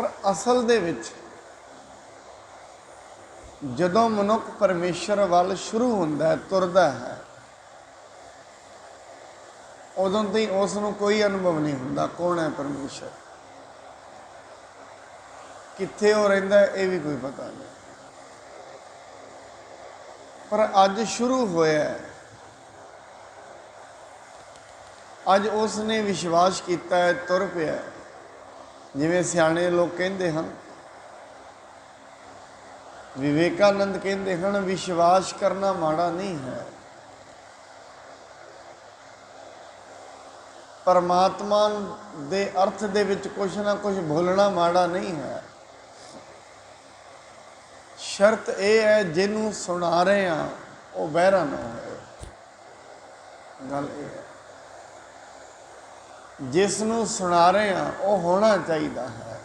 पर असल दे विच जदों मनुख परमेश्वर वल शुरू हुंदा है, तुरदा है, उदों तो ही उसनूं कोई अनुभव नहीं हुंदा कौन है परमेश्वर, कित्थे वो रहिंदा है ये भी कोई पता नहीं। पर अज शुरू होया है, अज उसने विश्वास किया है, तुर पिया है। जिवें सियाणे लोग कहते हैं, विवेकानंद कहते हैं, विश्वास करना माड़ा नहीं है, परमात्मा दे अर्थ दे विच कुछ ना कुछ भूलना माड़ा नहीं है। शर्त यह है जिन्हों सुना रहे हैं वो बहरा ना हो। गल ये है, जिसनों सुना रहे हैं वो होना चाहिए है।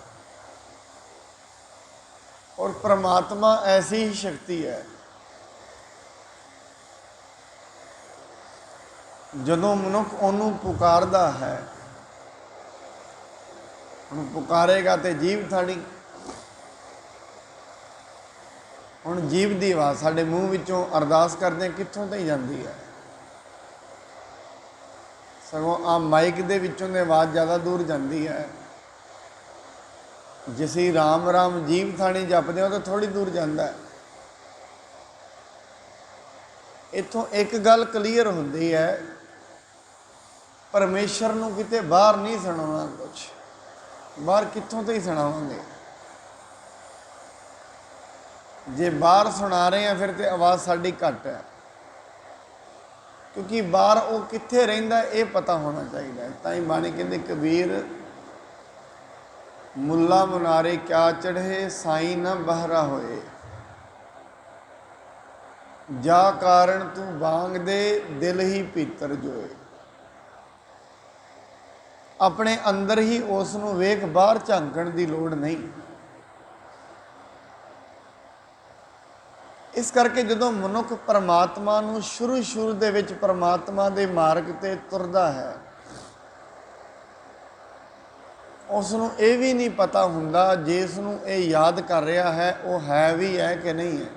और परमात्मा ऐसी ही शक्ति है, जदों मनुख उन्हों पुकारदा है, हुण पुकारेगा तो जीव थाड़ी, हुण जीव की आवाज़ साडे मूँह विचों अरदास करदे कित्थों तो ही जाती है, सगों आ माइक दे विचों ते आवाज़ ज़्यादा दूर जाती है। जिसी राम राम जीव थाणी जपदे हो तो थोड़ी दूर जाता है। इत्थों एक गल क्लीयर होंदी है, परमेश्वर नूं किते बाहर नहीं सुनाना, कुछ बाहर कित्थों तो ही सुनावांगे। जे बाहर सुना रहे हैं फिर तो आवाज़ साडी घट है, क्योंकि बाहर वो कित्थे रहिंदा ये पता होना चाहिए। ताई बाणी कहंदे कबीर मुला मुनारे क्या चढ़े, साईं न बहरा होए, जा कारण तू बांग दे दिल ही पीतर जोए। अपने अंदर ही उसनूं वेख, बाहर झांकण की लोड़ नहीं। इस करके जदों मनुख परमात्मा नूं शुरू दे विच परमात्मा दे मार्ग ते तुरदा है, उसनूं ये भी नहीं पता हुंदा जिसनूं ये याद कर रहा है वो है भी है कि नहीं है।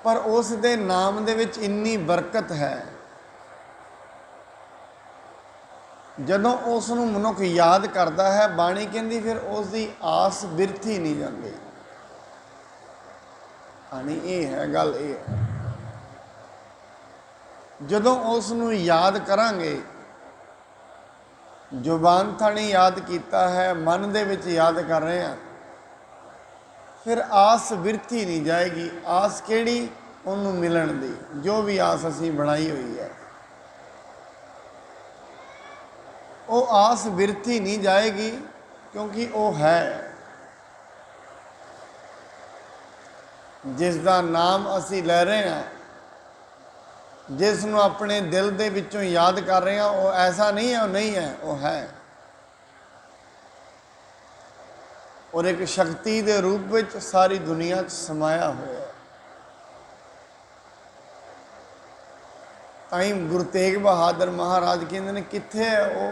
पर उस दे नाम दे विच इन्नी बरकत है, जदों उसनूं मनुख याद करता है, बाणी कहंदी फिर उसकी आस बिरथी नहीं जाती। बाणी ये है, गल ये है, जदों उसनूं याद करांगे, जुबान थाणी याद किया है, मन दे विच याद कर रहे हैं, फिर आस बिरथी नहीं जाएगी। आस केड़ी? उन्होंने मिलन दी, जो भी आस असी बनाई हुई है वो आस बिरथी नहीं जाएगी, क्योंकि वो है। जिसका नाम असी ले रहे हैं, जिसनों अपने दिल दे विचों याद कर रहे हैं, वो ऐसा नहीं है वो नहीं है, वो है। और एक शक्ति के रूप में सारी दुनिया समाया हुआ है। ताई गुरु तेग बहादुर महाराज कहते हैं, कित्थे है वो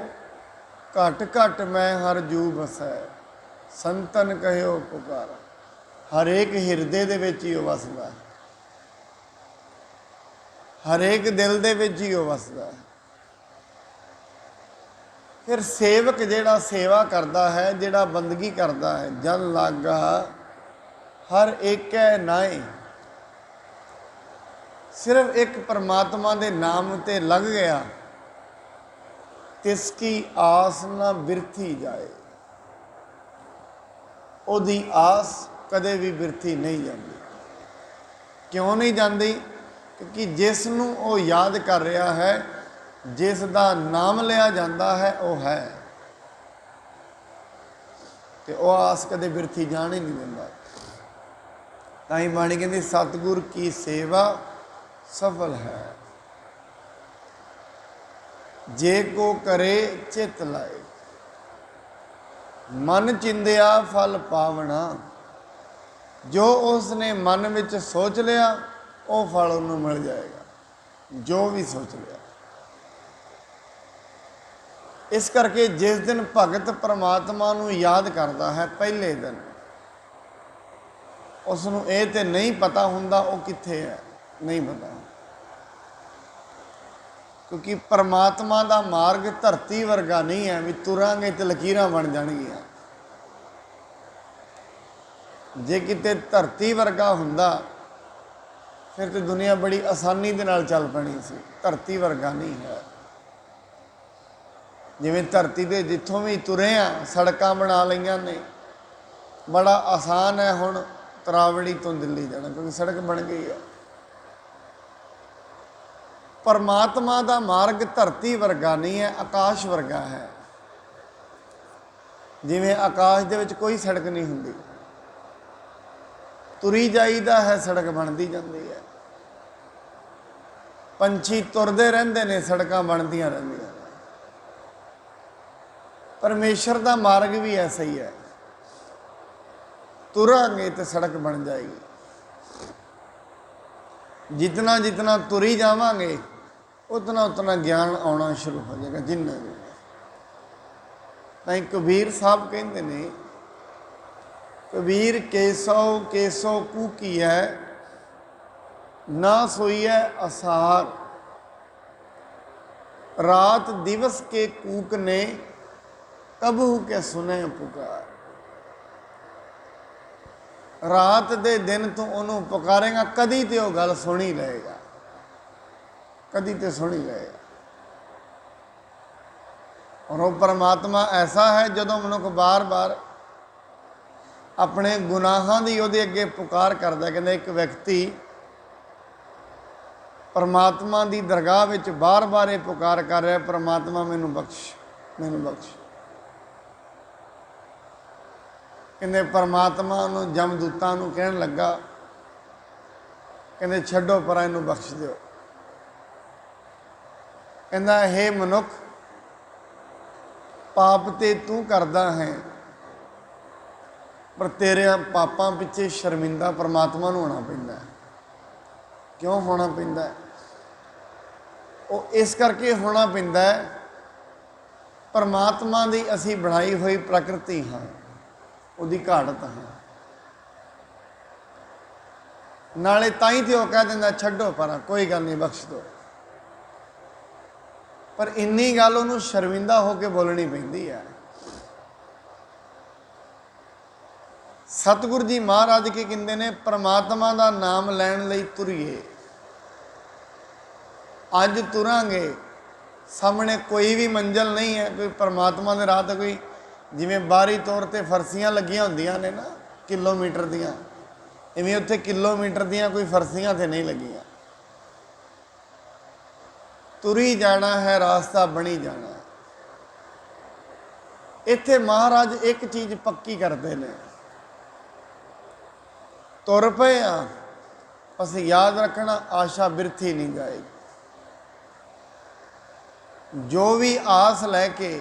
घट घट मैं हर जू बसै, संतन कहो पुकारा। हर एक हिरदे दे विच ही वसदा है, हर एक दिल दे विच ही वसदा है। फिर सेवक जिहड़ा सेवा करता है, जिहड़ा बंदगी करता है, जन लागा हर एक नाए, सिर्फ एक परमात्मा के नाम ते लग गया, तिसकी आस न बिरथी जाए। ओदी आस कदे भी बिरथी नहीं जाती। क्यों नहीं जाती? क्योंकि जिसनों वो याद कर रहा है, जिसका नाम लिया जाता है, वो है, तो वह आस कदे बिरथी जान ही नहीं देता। ताई बाणी कहती सतगुर की सेवा सफल है, जे को करे चित लाए। मन चिंदिया फल पावना, जो उसने मन में सोच लिया वो फल उन्होंने मिल जाएगा, जो भी सोच लिया। इस करके जिस दिन भगत परमात्मा नूं याद करता है पहले दिन, उसनूं ये तो नहीं पता हुंदा वो कित्थे है, नहीं पता। क्योंकि परमात्मा का मार्ग धरती वर्गा नहीं है भी तुरांगे तो लकीरां बन जाणगियां। जे किते धरती वर्गा हुंदा फिर तो दुनिया बड़ी आसानी दे नाल चल पैनी सी। धरती वर्गा नहीं है। जिवें धरती दे जिथों भी तुरे आ सड़कां बना लईआं ने, बड़ा आसान है हुण तरावड़ी तो दिल्ली जाना क्योंकि सड़क बन गई है। परमात्मा का मार्ग धरती वर्गा नहीं है, आकाश वर्गा है। जिवें आकाश दे विच कोई सड़क नहीं हुंदी, तुरी जाईदा है, सड़क बनती जाती है। पंछी तुरते रहंदे ने, सड़कां बनदियां रहिंदियां। परमेश्वर का मार्ग भी ऐसा ही है, तुरांगे तो सड़क बन जाएगी। जितना जितना तुरी जावांगे उतना उतना ज्ञान आना शुरू हो जाएगा। जिन्ना ताई कबीर साहब कहते ने, कबीर केसो केसो कूकी है, ना सोई है असार। रात दिवस के कूक ने, कबहू के सुने पुकार। रात दे दिन तो उन्होंने पुकारेगा, कदी तो वह गल सुन ही लेगा, कदी तो सुन ही लेगा। और वह परमात्मा ऐसा है जदों मनुख बार बार अपने गुनाहों की उहदे अगे पुकार करता। कहते एक व्यक्ति परमात्मा की दरगाह विच बार बार ये पुकार कर रहा, परमात्मा मैनू बख्श, मैनू बख्श। कहते परमात्मा उन्होंने जमदूतां नूं कहण लगा, कहते छड्डो पर इनू बख्श दिओ। कहंदा हे मनुख, पाप ते तू करदा है, पर तेरे पापां पिछे शर्मिंदा परमात्मा नूं होना पैंदा है। क्यों होना पैंदा है? वो इस करके होना पैंदा है, परमात्मा की असी बनाई हुई प्रकृति हाँ, उसकी घाड़त हाँ। नाले ताई तो कह दिंदा छड्डो पर, कोई गल नहीं बख्श दो। पर इन्नी गल उन्होंने शर्मिंदा होकर बोलनी पैंदी है। सतगुरु जी महाराज की कहते हैं, परमात्मा का नाम लैण लई तुरीए। अज तुरांगे, सामने कोई भी मंजिल नहीं है, कोई परमात्मा के राह कोई जिमें बाहरी तौर पर फरसियां लगियां होंदियां ने ना किलोमीटर दियां, इवें उत्थे किलोमीटर दियां कोई फरसियां तो नहीं लगियां। तुरी जाना है, रास्ता बनी जाना है। इत्थे महाराज एक चीज़ पक्की करते हैं, तुर पे बस याद रखना आशा बिरथी नहीं जाएगी। जो भी आस लैके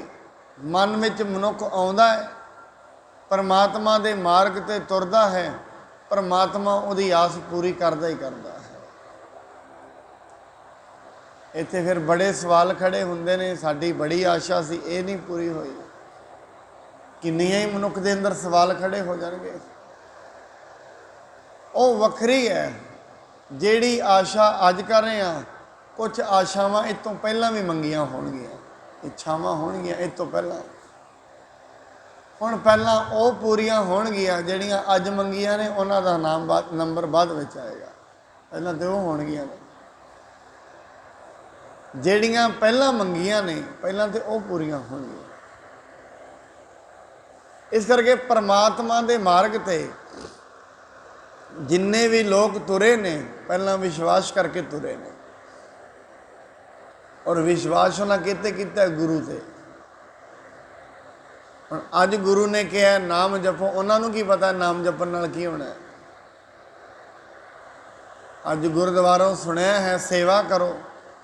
मन में मनुख आउंदा है, परमात्मा के मार्ग ते तुरदा है, परमात्मा उहदी आस पूरी करदा ही करदा है। इत्थे फिर बड़े सवाल खड़े हुंदे ने, साडी बड़ी आशा सी ये नहीं पूरी हुई। किन्नियां ही मनुख दे अंदर सवाल खड़े हो जाणगे। वो वखरी है जिहड़ी आशा अज कर रहे हैं, कुछ आशावां इस तों पहलां भी मंगियां होणगियां, इच्छावां होणगियां इस तों पहलां। हुण पहलां वो पूरियां होणगियां जिहड़ियां अज मंगियां ने, उन्हां दा नाम नंबर बाद विच आएगा। पहलां तो वो होणगियां ने जिहड़ियां पहलां मंगियां ने, पहलां तो वो पूरियां होणगियां। इस करके परमात्मा के मार्ग ते जिन्ने भी लोग तुरे ने, पहला विश्वास करके तुरे ने। और विश्वास उन्हें किते किता गुरु से। अज गुरु ने कहा नाम जपो, उन्होंने की पता नाम जपन नाल की होना है। अज गुरुद्वारों सुनिया है सेवा करो,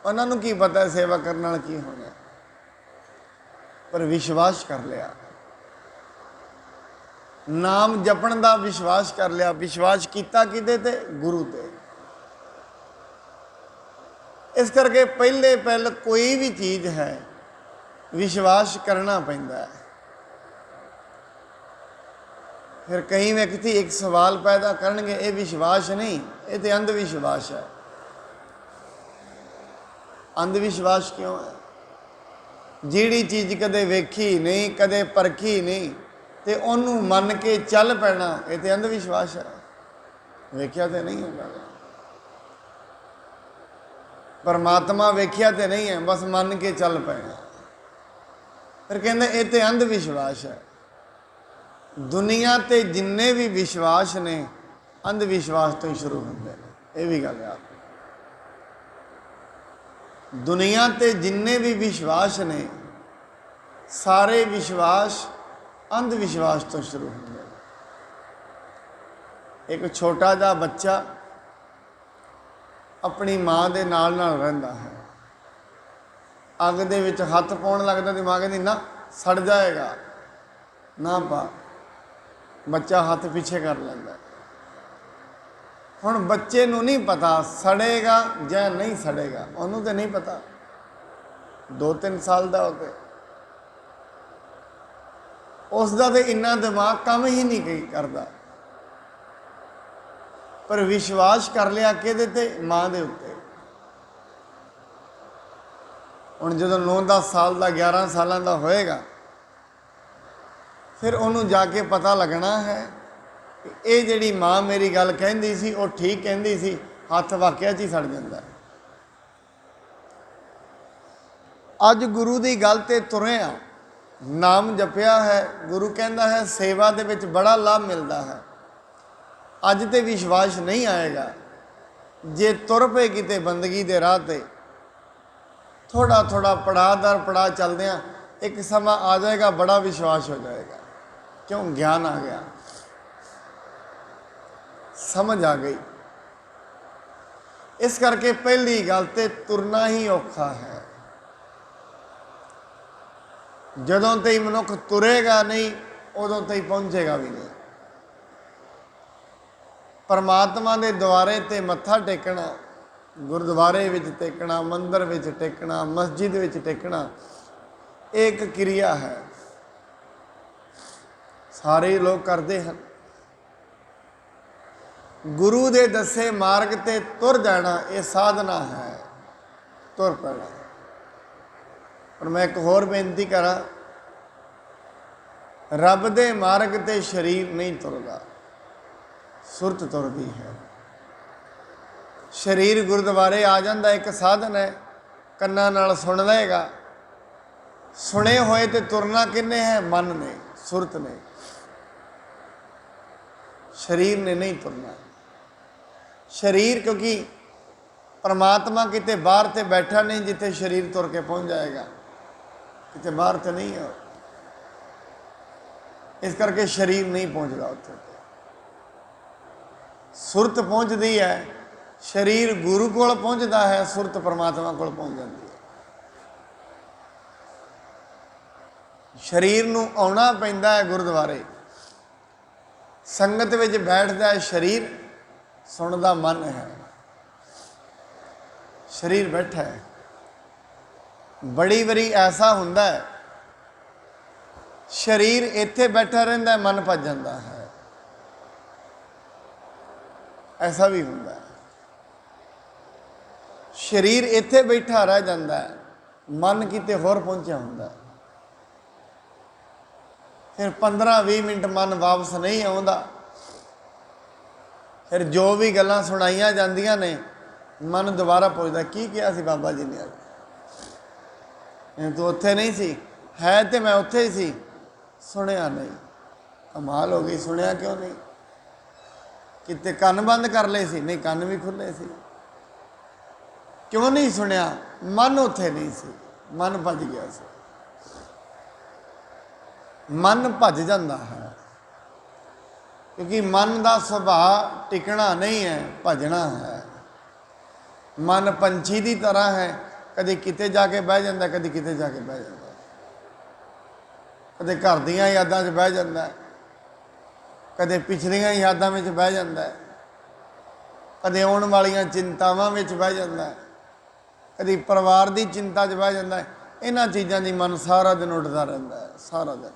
उन्होंने की पता है सेवा करने नाल की होना है। पर विश्वास कर लिया, नाम जपन का विश्वास कर लिया। विश्वास किया किते ते? गुरु ते। इस करके पहले पहल कोई भी चीज़ है विश्वास करना पैंदा है। फिर कई व्यक्ति एक सवाल पैदा करनगे, ये विश्वास नहीं, ये तो अंधविश्वास है। अंधविश्वास क्यों है? जिहड़ी चीज़ कदे वेखी नहीं, कदे परखी नहीं, तो उन्होंने मन के चल पैना, ये तो अंधविश्वास है। वेख्या तो नहीं होगा, परमात्मा वेख्या तो नहीं है, बस मन के चल पैना। फिर कहते ये तो अंधविश्वास है। दुनिया ते जिन्ने भी विश्वास ने अंधविश्वास तो ही शुरू होंगे हैं, ये भी गल है। दुनिया ते जिन्ने भी विश्वास ने सारे विश्वास अंधविश्वास तो शुरू होंगे। एक छोटा जा बच्चा अपनी माँ के नाल रहिंदा है, अग दे विच हथ पाउण लगदा ते माँ कहती ना सड़ जाएगा, ना पा, बच्चा हाथ पीछे कर लेंदा। हुण बच्चे नूं नहीं पता सड़ेगा या नहीं सड़ेगा, उन्होंने तो नहीं पता, 2-3 साल का होते उसका तो इन्ना दिमाग काम ही नहीं करता। पर विश्वास कर लिया किहदे ते? माँ के उत्ते। हुण जदों 9-10 साल का 11 साल का होएगा, फिर उन्होंने जाके पता लगना है कि ये जिहड़ी माँ मेरी गल कहंदी सी वो ठीक कहंदी सी, हथ वाकिया ही सड़ जाता है। अज गुरु की गल ते तुरे आ, नाम जपिया है, गुरु कहता है सेवा दे विच बड़ा लाभ मिलता है। अज तो विश्वास नहीं आएगा, जे तुर पे किते बंदगी दे राह ते थोड़ा थोड़ा पड़ाव दर पड़ाव चलदे एक समा आ जाएगा, बड़ा विश्वास हो जाएगा। क्यों? ज्ञान आ गया, समझ आ गई। इस करके पहली गल ते तुरना ही औखा है। जदों तई मनुख तुरेगा नहीं, उदों तई पहुंचेगा भी नहीं। परमात्मा के द्वारे ते मत्था टेकना, गुरुद्वारे विच टेकना, मंदिर विच टेकना, मस्जिद विच टेकना एक क्रिया है, सारे लोग करते हैं। गुरु दे दसे मार्ग ते तुर जाना ये साधना है, तुर पैना। और मैं एक होर बेनती करा, रब दे मार्ग ते शरीर नहीं तुरदा, सुरत तुरदी है। शरीर गुरुद्वारे आ जाता एक साधन है, कन्ना नाल सुन लेगा, सुने होए तो तुरना किन्ने है? मन ने, सुरत ने, शरीर ने नहीं तुरना। शरीर क्योंकि परमात्मा किते बाहर ते बैठा नहीं जिथे शरीर तुर के पहुंच जाएगा, किते बाहर तो नहीं है, इस करके शरीर नहीं पहुंचता उत्थे। सुरत पहुंचती है, शरीर गुरु कोल पहुंचता है, सुरत परमात्मा कोल पहुंच जाती है। शरीर नूं आउणा पैंदा है गुरुद्वारे, संगत विच बैठदा है शरीर, सुनदा मन है। शरीर बैठा है, बड़ी बारी ऐसा हुंदा है शरीर इत्थे बैठा रहिंदा है, मन भज जाता है, ऐसा भी हुंदा है। शरीर इत्थे बैठा रह जाता है, मन किते होर पहुंचा हुंदा है। फिर 15-20 मिनट मन वापस नहीं आउंदा, फिर जो भी गल्लां सुनाइया जांदियां ने मन दोबारा पुछदा की कहा सी बाबा जी ने, तू उत्थे नहीं सी, है तो मैं उत्थे ही सी, सुनिया नहीं। कमाल हो गई, सुनिया क्यों नहीं? किते कन बंद कर ले सी? नहीं, कन भी खुले सी। क्यों नहीं सुनिया? मन उत्थे नहीं सी, मन भज गया सी। मन भज जाता है क्योंकि मन का सुभाव टिकना नहीं है, भजना है। मन पंछी की तरह है, कभी किते जाके बह जाता, कभी किते जाके बह जाता, कभी घर दियां यादां च बह जाता, कभी पिछलियां यादां में बह जाता, कभी आने वालियां चिंतावां में बह जाता, कभी परिवार की चिंता च बह जाता है। इन्हां चीज़ां दी मन सारा दिन उठदा रहिंदा है, सारा दिन।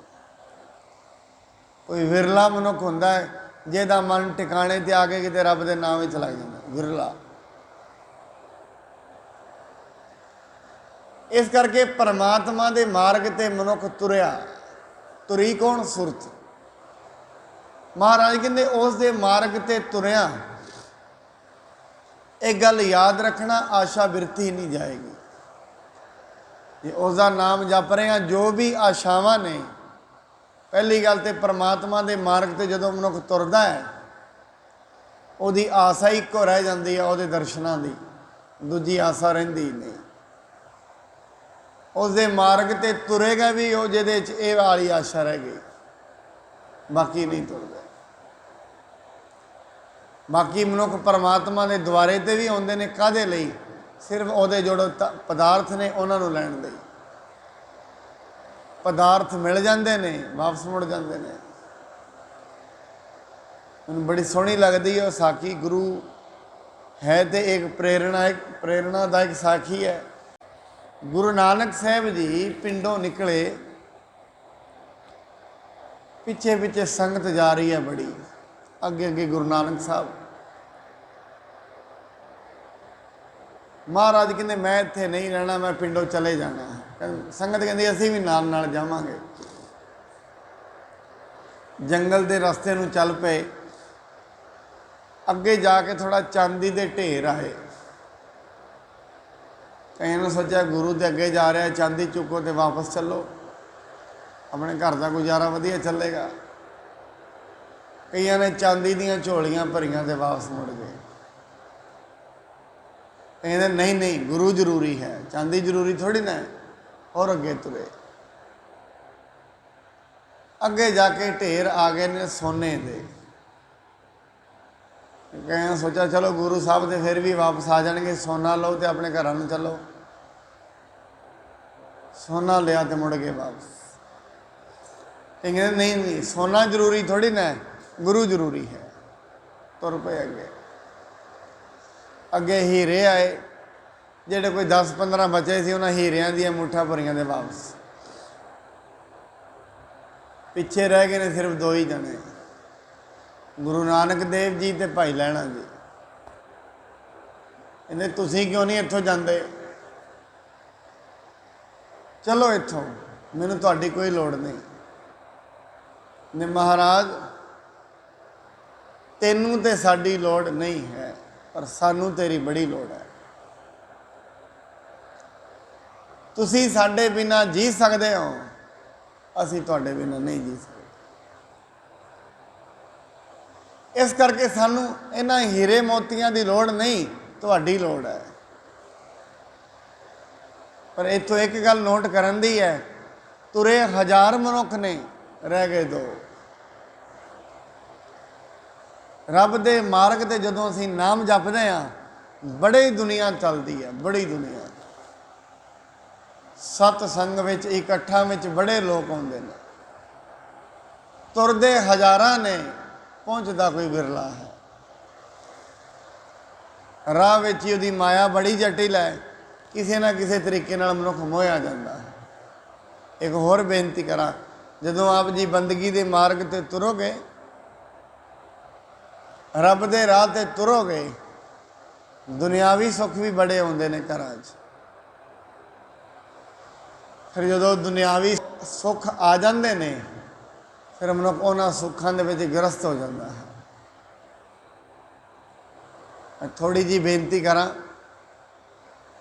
कोई विरला मनुख हुंदा है जिहदा मन ठिकाने ते आके किते रब दे नाम विच लग जांदा, विरला। इस करके परमात्मा दे मार्ग ते मनुख तुरिया, तुरी कौन? सुरत। महाराज कहते उस दे मार्ग ते तुरिया, एक गल याद रखना, आशा बिरती नहीं जाएगी। जे उसका नाम जप रहे हैं, जो भी आशावां ने, पहली गल तो परमात्मा के मार्ग से जो मनुख तुरदा है, उसकी आशा ही एको रह जाती है, उसके दर्शनों की, दूजी आशा रहिंदी नहीं। उसके मार्ग से तुरेगा भी वो जिहदे च ये वाली आशा रह गई, बाकी नहीं तुरदा। बाकी मनुख परमात्मा के द्वारे ते भी आउंदे ने, काहदे लई? सिर्फ उहदे जोड़ो पदार्थ ने उन्होंने लैण लई। पदार्थ मिल जाते हैं, वापस मुड़ जाते हैं। मैनूं बड़ी सोहनी लगती है साखी, गुरु है तो एक प्रेरणादायक साखी है। गुरु नानक साहब जी पिंडों निकले, पिछे पिछे संगत जा रही है बड़ी, अगे अगे गुरु नानक साहब। महाराज कहते मैं इत्थे नहीं रहना, मैं पिंडों चले जाना। संगत कहती असीं भी नाल नाल जावांगे। जंगल के रस्ते नूं चल पे, अगे जाके थोड़ा चांदी के ढेर आए। कई ने सोचा गुरु के अगे जा रहा है, चांदी चुको तो वापस चलो, अपने घर का गुजारा वधिया चलेगा। कई ने चांदी दीयां झोलियां भरियां ते वापस मुड़ गए। कई नहीं नहीं, गुरु जरूरी है, चांदी जरूरी थोड़ी ना है। और अगे तुरे, अगे जाके ढेर आ गए ने सोने दे। कई सोचा चलो गुरु साहब तो फिर भी वापस आ जाएंगे, सोना लो तो अपने घर में चलो। सोना लिया तो मुड़ गए वापस। कई नहीं नहीं, सोना जरूरी थोड़ी ना है, गुरु जरूरी है। तुर पे अगे अगे हीरे आए, जेडे कोई 10-15 बचे सी, उन्होंने हीरियां दी मुठा भरियां दे वापस। पिछे रह गए ने सिर्फ 2 ही जने, गुरु नानक देव जी ते भाई लैणा जी। इन्हें तुसीं क्यों नहीं इत्थों जांदे? चलो इत्थों, मैनूं तुहाडी कोई लोड़ नहीं। ने महाराज तेनू ते साडी लोड़ नहीं है, पर सानू तेरी बड़ी लोड़ है। तुसीं साडे बिना जी सकदे हो, असीं तुहाडे बिना नहीं जी सकते। इस करके सानू इन्हां हीरे मोतियां की लोड़ नहीं, तुहाडी लोड़ है। पर इत्थों एक गल नोट करन दी है, तुरे 1000 मनुख ने, रह गए 2। रब दे मार्ग ते जदों असीं नाम जपदे हां, बड़ी दुनिया चलती है, बड़ी दुनिया। सतसंग विच इकट्ठा विच बड़े लोग आउंदे ने, तुरदे हज़ारां ने, पहुंचदा कोई बिरला है। राह विच ही उहदी माया बड़ी जटिल है, किसी ना किसी तरीके नाल मनुख मोहिया जाता है। एक होर बेनती करा, जदों आप जी बंदगी के मार्ग ते तुरोगे, रब दे राह ते तुरोगे, दुनियावी सुख भी बड़े आउंदे ने घरां च। फिर जो दुनियावी सुख आ जाते ने, फिर मनुख उन्हां सुखां दे विच ग्रस्त हो जाता है। मैं थोड़ी जी बेनती करा,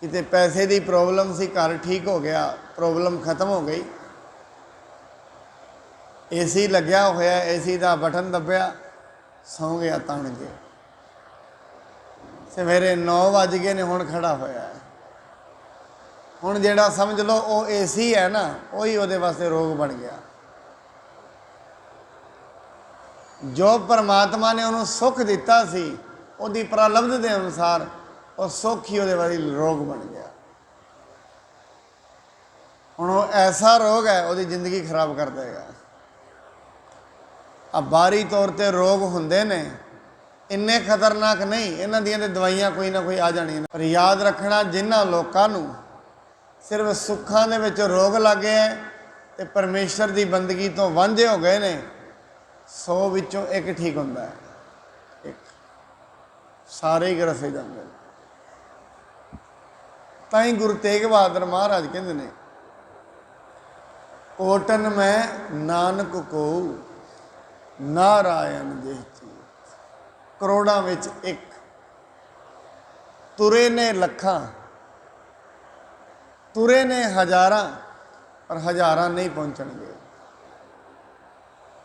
किते पैसे की प्रॉब्लम सी, घर ठीक हो गया, प्रॉब्लम खत्म हो गई, AC लग्या होया, AC का बटन दबिया, सौ गया तन के। सवेरे 9 बज गए ने, हुण खड़ा होया है। हुण जिहड़ा समझ लो वो AC है ना, वही उहदे वास्ते रोग बन गया। जो परमात्मा ने उन्होंने सुख दिता सी, उहदी प्रालब्ध के अनुसार और सुख ही उहदे वाली रोग बन गया। हुण वो ऐसा रोग है, उहदी जिंदगी खराब कर देगा। अब बाहरी तौर पर रोग हुंदे ने, इन्ने खतरनाक नहीं, इन्हां दियां ते दवाइयां कोई ना कोई आ जाणियां। पर याद रखना, जिन्हां लोकां नूं सिर्फ सुखां दे विच रोग लग गए है ते परमेश्वर की बंदगी तो वांझे हो गए ने। 100 विचों एक ठीक होंदा है, एक सारे ही ग्रसे जाते हैं। ताई गुरु तेग बहादुर महाराज कहते ने, कोटन में नानक को नारायण देह चीत, करोड़ां विच एक, तुरे ने लखां, तुरे ने हज़ारां, पर हज़ारां नहीं पहुँचणगे।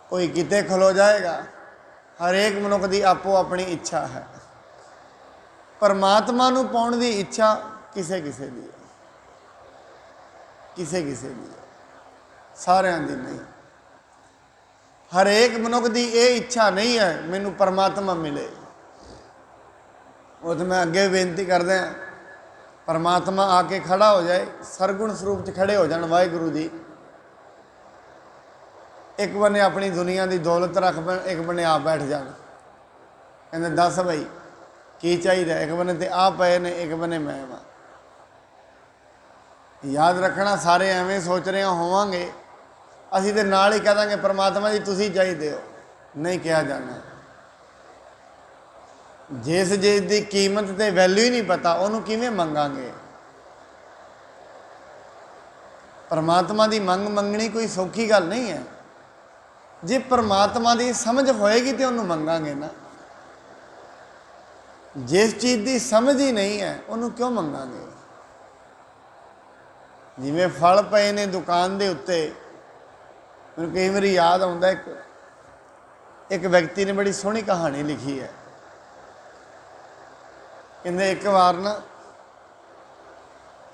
कोई किते खलो जाएगा। हर एक मनुख की आपो अपनी इच्छा है। परमात्मा नूं पाउण दी इच्छा किसे किसे दी है, किसे किसे दी है, सारिਆਂ दी नहीं। हर एक मनुख की ये इच्छा नहीं है मैनू परमात्मा मिले। वो तो मैं अगे बेनती करदा, परमात्मा आके खड़ा हो जाए, सरगुण स्वरूप च खड़े हो जाए वाहिगुरु जी। एक बने अपनी दुनिया की दौलत रख, एक बने आप बैठ जान, कहते दस बई की चाहिए। एक बने तो आ पे ने, एक बने मैं वा। याद रखना, सारे एवें सोच रहे होवांगे, असीं ते नाल ही कह देंगे परमात्मा जी तुसीं चाहिए हो। नहीं कहा जाना। जिस चीज़ की कीमत ते वैल्यू ही नहीं पता, उन्होंने किवें मंगांगे। परमात्मा की मंग मंगनी कोई सौखी गल नहीं है। जे परमात्मा की समझ होएगी तो उन्होंने मंगांगे ना। जिस चीज़ की समझ ही नहीं है उन्होंने क्यों मंगांगे। जिवें फल पे ने दुकान के उत्ते, मैं कई बार याद आता एक व्यक्ति ने बड़ी सोहनी कहानी लिखी है। कहते एक बार ना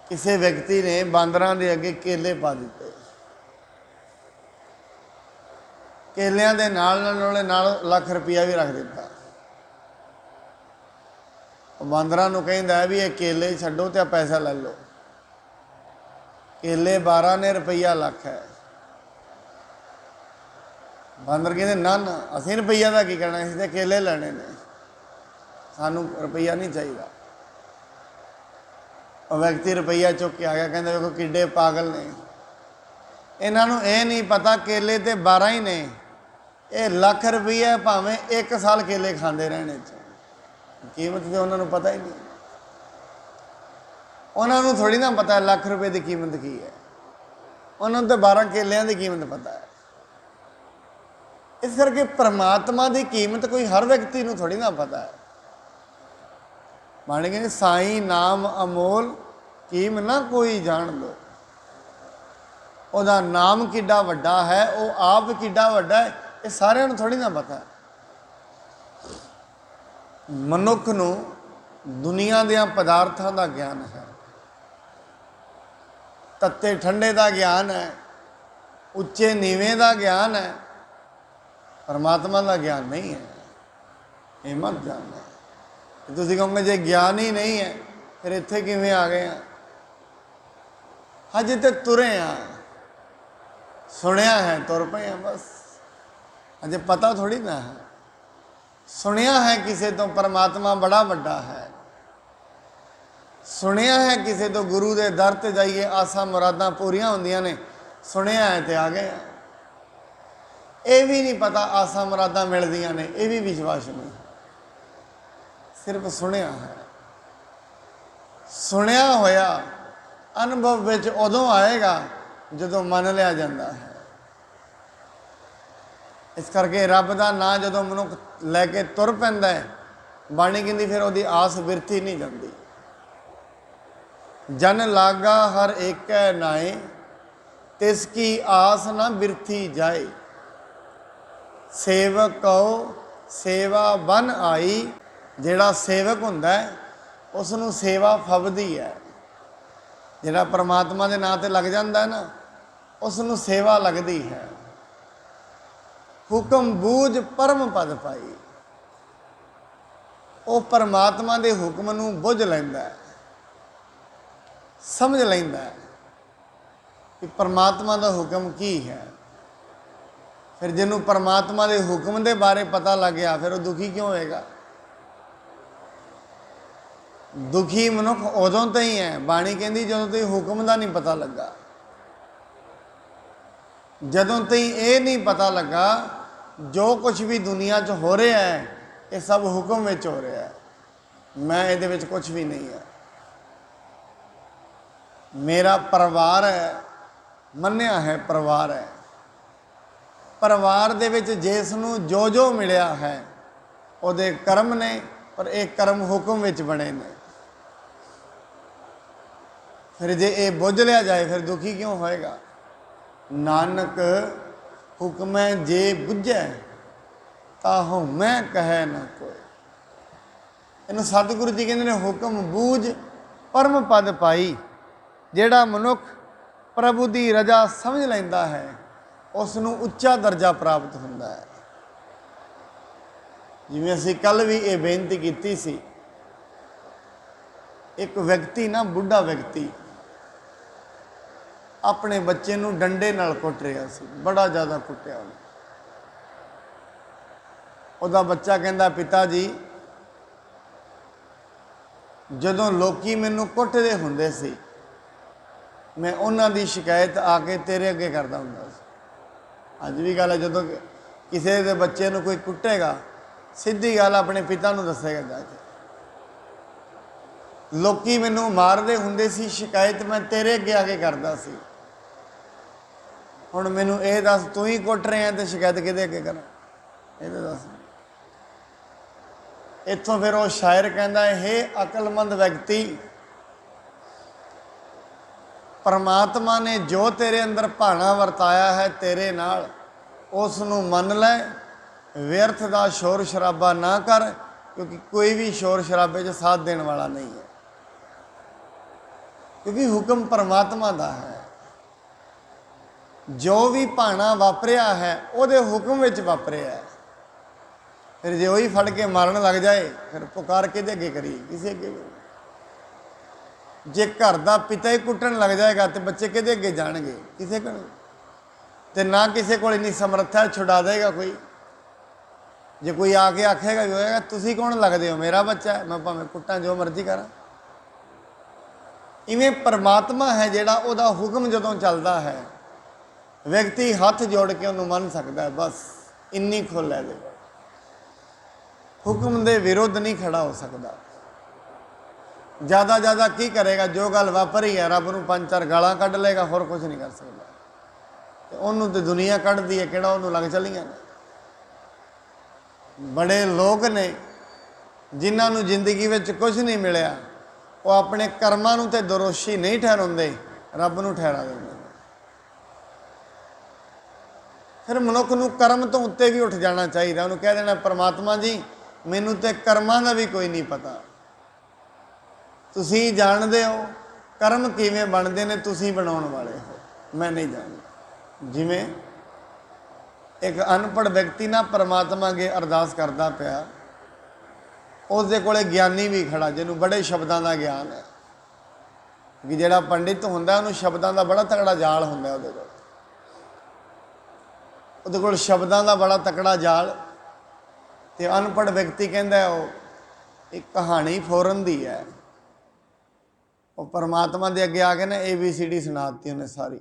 किसी व्यक्ति ने बांदरां दे अगे केले पा दिते। केलियां दे नाल लाख रुपया भी रख दिता। बांदरां नूं कहंदा भी ये केले छड्डो तो पैसा ले लो। केले 12 ने, रुपया लख है। बांदर कहते ना ना असीं रुपया का की करना, असीं तो केले लैने ने, सानू रुपया नहीं चाहिए। और व्यक्ति रुपया चुक के आ गया, कहते देखो किड्डे पागल ने, इन्हों ये नहीं पता केले तो 12 ही ने, ये लाख रुपया भावें 1 साल केले खाते रहने, कीमत तो उन्होंने पता ही नहीं। उन्होंने थोड़ी ना पता लाख रुपये की कीमत की है, उन्होंने तो 12 केलियां की कीमत पता है। इस करके परमात्मा की कीमत कोई हर व्यक्ति को थोड़ी ना पता है। मान गए साईं नाम अमोल कीम ना कोई जान लो। उसका नाम किड्डा वड्डा है, वो आप किड्डा वड्डा है, ये सारिਆਂ ਨੂੰ थोड़ी ना पता है। मनुख नूं दुनिया दियां पदार्थां का ज्ञान है, तत्ते ठंडे का ज्ञान है, उच्चे नीवें का ज्ञान है, परमात्मा का ज्ञान नहीं है। ये मत जानना। तुसीं कहोगे जे ज्ञान ही नहीं है फिर इत्थे किवें आ गए हैं। हजे तो तुरे हाँ, सुनिया है तुर पे हैं बस, अजे पता थोड़ी ना है। सुनिया है किसी तो परमात्मा बड़ा वड्डा है, सुनिया है किसी तो गुरु के दर ते जाइए आसा मुरादां पूरियां होंदियां ने, सुनिया है तो आ गए। ये भी नहीं पता आसा मुरादां मिलदियां ने, ये भी विश्वास नहीं, सिर्फ सुनिया है। सुनिया होया अनुभव विच उदों आएगा जदों मन लिया जाता है। इस करके रब का नाम जदों मनुख लैके तुर पैंदा है, बाणी कहती फिर वो आस बिरथी नहीं जाती। जन लागा हर एक नाए, तिसकी आस ना बिरथी जाए। सेवक कहो सेवा बन आई, जिहड़ा सेवक हुंदा है उसनूं सेवा फबदी है। जिहड़ा परमात्मा के नाम ते लग जाता है ना, उसनूं सेवा लगती है। हुक्म बूझ परम पद पाई, वो परमात्मा के हुक्म नूं बुझ लैंदा है, समझ लैंदा है कि परमात्मा का हुक्म की है। फिर जिन्हों परमात्मा के हुक्म के बारे पता लग गया फिर वो दुखी क्यों होएगा। ਦੁਖੀ ਮਨੁੱਖ ਉਦੋਂ ਤੋਂ ਹੀ ਹੈ। ਬਾਣੀ ਕਹਿੰਦੀ ਜਦੋਂ ਤੋਂ ਹੁਕਮ ਦਾ ਨਹੀਂ ਪਤਾ ਲੱਗਾ, ਜਦੋਂ ਤੋਂ ਇਹ ਨਹੀਂ ਪਤਾ ਲੱਗਾ ਜੋ ਕੁਝ ਵੀ ਦੁਨੀਆ 'ਚ ਹੋ ਰਿਹਾ ਹੈ ਇਹ ਸਭ ਹੁਕਮ ਵਿੱਚ ਹੋ ਰਿਹਾ ਹੈ, ਮੈਂ ਇਹਦੇ ਵਿੱਚ ਕੁਝ ਵੀ ਨਹੀਂ ਹੈ। ਮੇਰਾ ਪਰਿਵਾਰ ਹੈ, ਮੰਨਿਆ ਹੈ ਪਰਿਵਾਰ ਹੈ, ਪਰਿਵਾਰ ਦੇ ਵਿੱਚ ਜਿਸ ਨੂੰ ਜੋ ਜੋ ਮਿਲਿਆ ਹੈ ਉਹਦੇ ਕਰਮ ਨੇ, ਪਰ ਇਹ ਕਰਮ ਹੁਕਮ ਵਿੱਚ ਬਣੇ ਨੇ। ਫਿਰ ਜੇ ਇਹ ਬੁੱਝ ਲਿਆ ਜਾਏ ਫਿਰ ਦੁਖੀ ਕਿਉਂ ਹੋਏਗਾ। ਨਾਨਕ ਹੁਕਮੈ ਜੇ ਬੁੱਝੈ ਤਾਂ ਹਉਮੈ ਕਹੈ ਨਾ ਕੋਈ। ਇਹਨੂੰ ਸਤਿਗੁਰੂ ਜੀ ਕਹਿੰਦੇ ਨੇ ਹੁਕਮ ਬੂਝ ਪਰਮ ਪਦ ਪਾਈ। ਜਿਹੜਾ ਮਨੁੱਖ ਪ੍ਰਭੂ ਦੀ ਰਜ਼ਾ ਸਮਝ ਲੈਂਦਾ ਹੈ ਉਸ ਨੂੰ ਉੱਚਾ ਦਰਜਾ ਪ੍ਰਾਪਤ ਹੁੰਦਾ ਹੈ। ਜਿਵੇਂ ਅਸੀਂ ਕੱਲ੍ਹ ਵੀ ਇਹ ਬੇਨਤੀ ਕੀਤੀ ਸੀ, ਇੱਕ ਵਿਅਕਤੀ ਨਾ, ਬੁੱਢਾ ਵਿਅਕਤੀ ਆਪਣੇ ਬੱਚੇ ਨੂੰ ਡੰਡੇ ਨਾਲ ਕੁੱਟ ਰਿਹਾ ਸੀ, ਬੜਾ ਜ਼ਿਆਦਾ ਕੁੱਟਿਆ ਉਹਨੇ। ਉਹਦਾ ਬੱਚਾ ਕਹਿੰਦਾ, ਪਿਤਾ ਜੀ ਜਦੋਂ ਲੋਕੀ ਮੈਨੂੰ ਕੁੱਟਦੇ ਹੁੰਦੇ ਸੀ ਮੈਂ ਉਹਨਾਂ ਦੀ ਸ਼ਿਕਾਇਤ ਆ ਕੇ ਤੇਰੇ ਅੱਗੇ ਕਰਦਾ ਹੁੰਦਾ ਸੀ। ਅੱਜ ਵੀ ਗੱਲ ਹੈ, ਜਦੋਂ ਕਿਸੇ ਦੇ ਬੱਚੇ ਨੂੰ ਕੋਈ ਕੁੱਟੇਗਾ ਸਿੱਧੀ ਗੱਲ ਆਪਣੇ ਪਿਤਾ ਨੂੰ ਦੱਸੇਗਾ ਜਾ ਕੇ। ਲੋਕੀ ਮੈਨੂੰ ਮਾਰਦੇ ਹੁੰਦੇ ਸੀ, ਸ਼ਿਕਾਇਤ ਮੈਂ ਤੇਰੇ ਅੱਗੇ ਆ ਕੇ ਕਰਦਾ ਸੀ। ਹੁਣ ਮੈਨੂੰ ਇਹ ਦੱਸ, ਤੂੰ ਹੀ ਕੁੱਟ ਰਿਹਾ ਤੇ ਸ਼ਿਕਾਇਤ ਕਿਹਦੇ ਅੱਗੇ ਕਰਾਂ, ਇਹ ਤਾਂ ਦੱਸ। ਇੱਥੋਂ ਫਿਰ ਉਹ ਸ਼ਾਇਰ ਕਹਿੰਦਾ, ਇਹ ਅਕਲਮੰਦ ਵਿਅਕਤੀ, ਪਰਮਾਤਮਾ ਨੇ ਜੋ ਤੇਰੇ ਅੰਦਰ ਭਾਣਾ ਵਰਤਾਇਆ ਹੈ ਤੇਰੇ ਨਾਲ, ਉਸ ਨੂੰ ਮੰਨ ਲੈ, ਵਿਅਰਥ ਦਾ ਸ਼ੋਰ ਸ਼ਰਾਬਾ ਨਾ ਕਰ, ਕਿਉਂਕਿ ਕੋਈ ਵੀ ਸ਼ੋਰ ਸ਼ਰਾਬੇ 'ਚ ਸਾਥ ਦੇਣ ਵਾਲਾ ਨਹੀਂ ਹੈ, ਕਿਉਂਕਿ ਹੁਕਮ ਪਰਮਾਤਮਾ ਦਾ ਹੈ। ਜੋ ਵੀ ਭਾਣਾ ਵਾਪਰਿਆ ਹੈ ਉਹਦੇ ਹੁਕਮ ਵਿੱਚ ਵਾਪਰਿਆ ਹੈ। ਫਿਰ ਜੇ ਉਹੀ ਫੜ ਕੇ ਮਾਰਨ ਲੱਗ ਜਾਏ ਫਿਰ ਪੁਕਾਰ ਕਿਹਦੇ ਅੱਗੇ ਕਰੀਏ, ਕਿਸੇ ਅੱਗੇ। ਜੇ ਘਰ ਦਾ ਪਿਤਾ ਹੀ ਕੁੱਟਣ ਲੱਗ ਜਾਏਗਾ ਤੇ ਬੱਚੇ ਕਿਹਦੇ ਅੱਗੇ ਜਾਣਗੇ, ਕਿਸੇ ਕੋਲ। ਤੇ ਨਾ ਕਿਸੇ ਕੋਲ ਇੰਨੀ ਸਮਰੱਥਾ ਛੁਡਾ ਦੇਗਾ ਕੋਈ। ਜੇ ਕੋਈ ਆ ਕੇ ਆਖੇਗਾ ਵੀ ਹੋਏਗਾ, ਤੁਸੀਂ ਕੌਣ ਲੱਗਦੇ ਹੋ, ਮੇਰਾ ਬੱਚਾ ਹੈ, ਮੈਂ ਭਾਵੇਂ ਕੁੱਟਾਂ ਜੋ ਮਰਜ਼ੀ ਕਰਾਂ। ਇਵੇਂ ਪਰਮਾਤਮਾ ਹੈ ਜਿਹੜਾ, ਉਹਦਾ ਹੁਕਮ ਜਦੋਂ ਚੱਲਦਾ ਹੈ ਵਿਅਕਤੀ ਹੱਥ ਜੋੜ ਕੇ ਉਹਨੂੰ ਮੰਨ ਸਕਦਾ ਹੈ। ਬਸ ਇੰਨੀ ਖੁੱਲ੍ਹ ਹੈ ਇਹਦੇ ਕੋਲ, ਹੁਕਮ ਦੇ ਵਿਰੁੱਧ ਨਹੀਂ ਖੜਾ ਹੋ ਸਕਦਾ। ਜ਼ਿਆਦਾ ਕੀ ਕਰੇਗਾ, ਜੋ ਗੱਲ ਵਾਪਰੀ ਹੈ ਰੱਬ ਨੂੰ 5-4 ਗਾਲਾਂ ਕੱਢ ਲਏਗਾ, ਹੋਰ ਕੁਝ ਨਹੀਂ ਕਰ ਸਕਦਾ। ਤੇ ਉਹਨੂੰ ਤੇ ਦੁਨੀਆ ਕੱਢਦੀ ਹੈ, ਕਿਹੜਾ ਉਹਨੂੰ ਲੱਗ ਚਲੀਆਂ ਨੇ। ਬੜੇ ਲੋਕ ਨੇ ਜਿਨ੍ਹਾਂ ਨੂੰ ਜ਼ਿੰਦਗੀ ਵਿੱਚ ਕੁਝ ਨਹੀਂ ਮਿਲਿਆ, ਉਹ ਆਪਣੇ ਕਰਮਾਂ ਨੂੰ ਤੇ ਦੋਸ਼ੀ ਨਹੀਂ ਠਹਿਰਾਉਂਦੇ, ਰੱਬ ਨੂੰ ਠਹਿਰਾ ਦਿੰਦੇ ਨੇ। ਫਿਰ ਮਨੁੱਖ ਨੂੰ ਕਰਮ ਤੋਂ ਉੱਤੇ ਵੀ ਉੱਠ ਜਾਣਾ ਚਾਹੀਦਾ। ਉਹਨੂੰ ਕਹਿ ਦੇਣਾ, ਪਰਮਾਤਮਾ ਜੀ ਮੈਨੂੰ ਤੇ ਕਰਮਾਂ ਦਾ ਵੀ ਕੋਈ ਨਹੀਂ ਪਤਾ, ਤੁਸੀਂ ਜਾਣਦੇ ਹੋ ਕਰਮ ਕਿਵੇਂ ਬਣਦੇ ਨੇ, ਤੁਸੀਂ ਬਣਾਉਣ ਵਾਲੇ ਹੋ, ਮੈਂ ਨਹੀਂ ਜਾਣਦਾ। ਜਿਵੇਂ ਇੱਕ ਅਨਪੜ੍ਹ ਵਿਅਕਤੀ ਨਾ ਪਰਮਾਤਮਾ ਅੱਗੇ ਅਰਦਾਸ ਕਰਦਾ ਪਿਆ, ਉਸਦੇ ਕੋਲੇ ਗਿਆਨੀ ਵੀ ਖੜਾ ਜਿਹਨੂੰ ਬੜੇ ਸ਼ਬਦਾਂ ਦਾ ਗਿਆਨ ਹੈ। ਕਿ ਜਿਹੜਾ ਪੰਡਿਤ ਹੁੰਦਾ ਉਹਨੂੰ ਸ਼ਬਦਾਂ ਦਾ ਬੜਾ ਤਕੜਾ ਜਾਲ ਹੁੰਦਾ, ਉਹਦੇ ਕੋਲ ਸ਼ਬਦਾਂ ਦਾ ਬੜਾ ਤਕੜਾ ਜਾਲ। ਤੇ ਅਨਪੜ੍ਹ ਵਿਅਕਤੀ ਕਹਿੰਦਾ ਉਹ ਇੱਕ ਕਹਾਣੀ ਫੌਰਨ ਦੀ ਹੈ। ਉਹ ਪਰਮਾਤਮਾ ਦੇ ਅੱਗੇ ਆ ਕੇ ਨਾ ABCD ਸੁਣਾ ਦਿੱਤੀ ਉਹਨੇ ਸਾਰੀ।